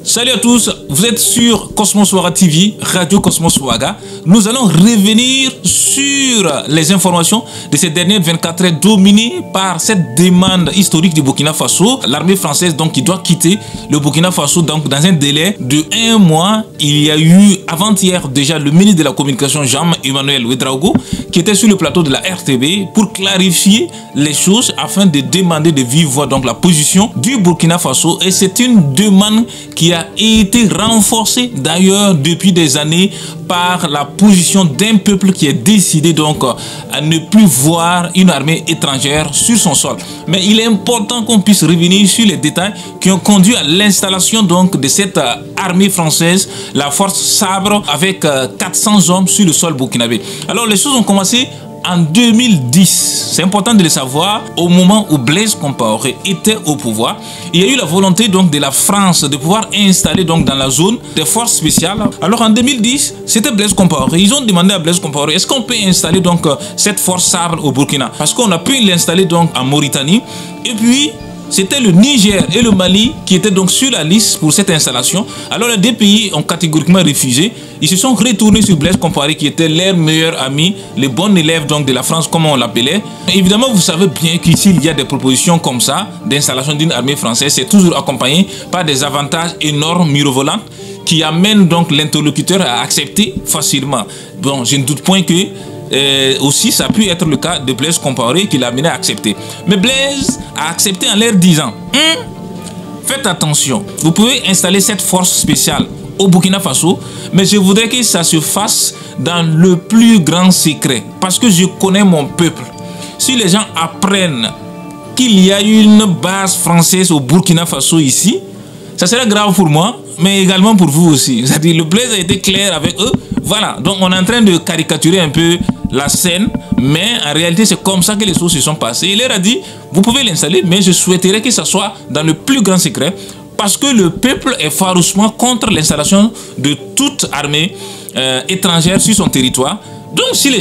Salut à tous, vous êtes sur Cosmos Ouaga TV, Radio Cosmos Ouaga. Nous allons revenir sur les informations de ces dernières 24 heures dominées par cette demande historique du Burkina Faso. L'armée française donc qui doit quitter le Burkina Faso donc dans un délai de 1 mois. Il y a eu avant-hier déjà le ministre de la Communication Jean-Emmanuel Ouédraogo qui était sur le plateau de la RTB pour clarifier les choses afin de demander de vive voix donc la position du Burkina Faso. Et c'est une demande qui a été renforcée d'ailleurs depuis des années par la position d'un peuple qui est décidé donc à ne plus voir une armée étrangère sur son sol. Mais il est important qu'on puisse revenir sur les détails qui ont conduit à l'installation donc de cette armée française, la force Sabre, avec 400 hommes sur le sol burkinabé. Alors les choses ont commencé en 2010, c'est important de le savoir, au moment où Blaise Compaoré était au pouvoir, il y a eu la volonté donc de la France de pouvoir installer donc dans la zone des forces spéciales. Alors en 2010, c'était Blaise Compaoré. Ils ont demandé à Blaise Compaoré, est-ce qu'on peut installer donc cette force Sabre au Burkina? Parce qu'on a pu l'installer donc en Mauritanie. Et puis c'était le Niger et le Mali qui étaient donc sur la liste pour cette installation. Alors les deux pays ont catégoriquement refusé. Ils se sont retournés sur Blaise Compaoré qui était leur meilleur ami, le bon élève donc de la France comme on l'appelait. Évidemment, vous savez bien qu'ici il y a des propositions comme ça d'installation d'une armée française. C'est toujours accompagné par des avantages énormes, mirobolants, qui amènent donc l'interlocuteur à accepter facilement. Bon, je ne doute point que aussi ça a pu être le cas de Blaise Compaoré qui l'a amené à accepter. Mais Blaise a accepté en leur disant faites attention, vous pouvez installer cette force spéciale au Burkina Faso, mais je voudrais que ça se fasse dans le plus grand secret, parce que je connais mon peuple. Si les gens apprennent qu'il y a une base française au Burkina Faso ici, ça serait grave pour moi, mais également pour vous aussi. C'est-à-dire, le Blaise a été clair avec eux. Voilà, donc on est en train de caricaturer un peu la scène, mais en réalité c'est comme ça que les choses se sont passées. Il leur a dit, vous pouvez l'installer, mais je souhaiterais que ça soit dans le plus grand secret, parce que le peuple est farouchement contre l'installation de toute armée étrangère sur son territoire. Donc si les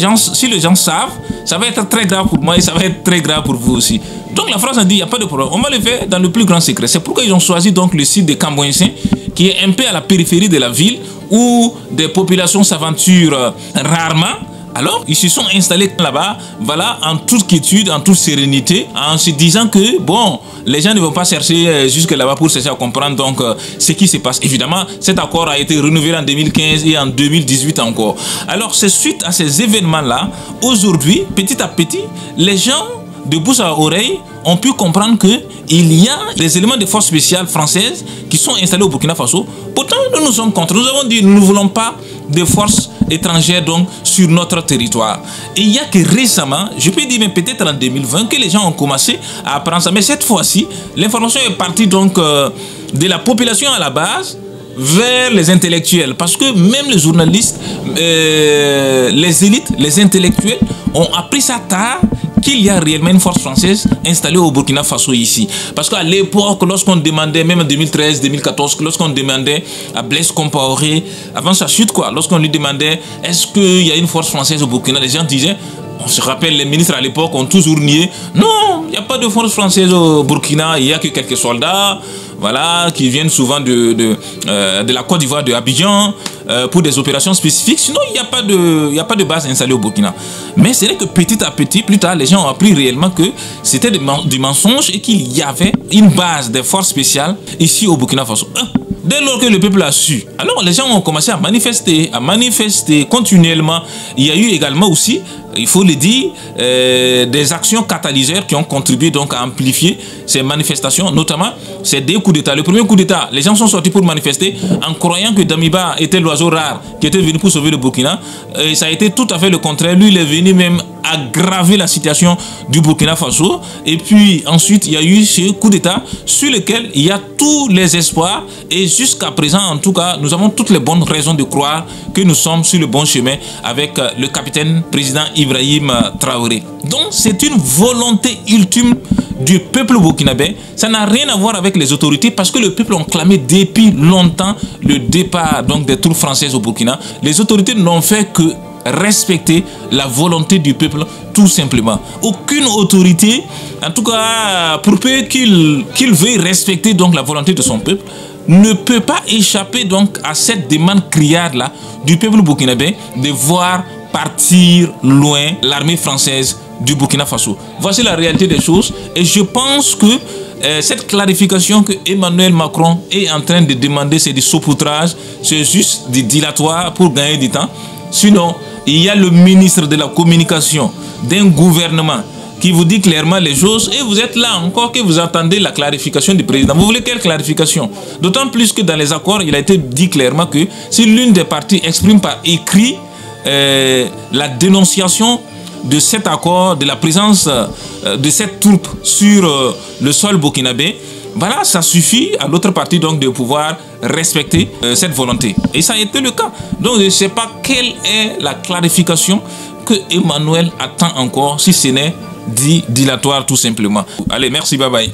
gens savent, ça va être très grave pour moi et ça va être très grave pour vous aussi. Donc la France a dit, il n'y a pas de problème, on va le faire dans le plus grand secret. C'est pourquoi ils ont choisi donc le site de Camboinsin, qui est un peu à la périphérie de la ville, où des populations s'aventurent rarement. Alors, ils se sont installés là-bas, voilà, en toute quiétude, en toute sérénité, en se disant que, bon, les gens ne vont pas chercher jusque là-bas pour chercher à comprendre donc ce qui se passe. Évidemment, cet accord a été renouvelé en 2015 et en 2018 encore. Alors, c'est suite à ces événements-là, aujourd'hui, petit à petit, les gens, de bouche à oreille, ont pu comprendre que il y a des éléments de force spéciale françaises qui sont installés au Burkina Faso. Pourtant, nous sommes contre. Nous avons dit, nous ne voulons pas de forces étrangères donc sur notre territoire. Et il n'y a que récemment, je peux dire même peut-être en 2020, que les gens ont commencé à apprendre ça. Mais cette fois-ci, l'information est partie donc de la population à la base vers les intellectuels. Parce que même les journalistes, les élites, les intellectuels ont appris ça tard, qu'il y a réellement une force française installée au Burkina Faso ici. Parce qu'à l'époque, lorsqu'on demandait, même en 2013, 2014, lorsqu'on demandait à Blaise Compaoré, avant sa chute quoi, lorsqu'on lui demandait est-ce qu'il y a une force française au Burkina, les gens disaient, on se rappelle, les ministres à l'époque ont toujours nié, non, il n'y a pas de force française au Burkina, il n'y a que quelques soldats, voilà, qui viennent souvent de la Côte d'Ivoire, de Abidjan, pour des opérations spécifiques. Sinon, il n'y a pas de base installée au Burkina. Mais c'est vrai que petit à petit, plus tard, les gens ont appris réellement que c'était des mensonges et qu'il y avait une base des forces spéciales ici au Burkina Faso. Dès lors que le peuple a su, alors les gens ont commencé à manifester continuellement. Il y a eu également aussi, il faut le dire, des actions catalyseurs qui ont contribué donc à amplifier ces manifestations, notamment ces deux coups d'État. Le premier coup d'État, les gens sont sortis pour manifester en croyant que Damiba était l'oiseau rare qui était venu pour sauver le Burkina. Et ça a été tout à fait le contraire. Lui, il est venu même aggraver la situation du Burkina Faso. Et puis ensuite, il y a eu ce coup d'État sur lequel il y a tous les espoirs. Et jusqu'à présent, en tout cas, nous avons toutes les bonnes raisons de croire que nous sommes sur le bon chemin avec le capitaine président Ibrahim Traoré. Donc, c'est une volonté ultime du peuple burkinabé. Ça n'a rien à voir avec les autorités parce que le peuple a clamé depuis longtemps le départ donc, des troupes françaises au Burkina. Les autorités n'ont fait que respecter la volonté du peuple tout simplement. Aucune autorité, en tout cas pour peu qu'il veuille respecter donc la volonté de son peuple, ne peut pas échapper donc à cette demande criarde-là du peuple burkinabé de voir partir loin l'armée française du Burkina Faso. Voici la réalité des choses et je pense que cette clarification que Emmanuel Macron est en train de demander, c'est du saupoudrage, c'est juste du dilatoire pour gagner du temps. Sinon, il y a le ministre de la communication d'un gouvernement qui vous dit clairement les choses et vous êtes là encore que vous entendez la clarification du président. Vous voulez quelle clarification? D'autant plus que dans les accords, il a été dit clairement que si l'une des parties exprime par écrit la dénonciation de cet accord, de la présence de cette troupe sur le sol burkinabé, voilà, ça suffit à l'autre partie donc de pouvoir respecter cette volonté. Et ça a été le cas. Donc je ne sais pas quelle est la clarification que Emmanuel attend encore, si ce n'est dilatoire tout simplement. Allez, merci, bye bye.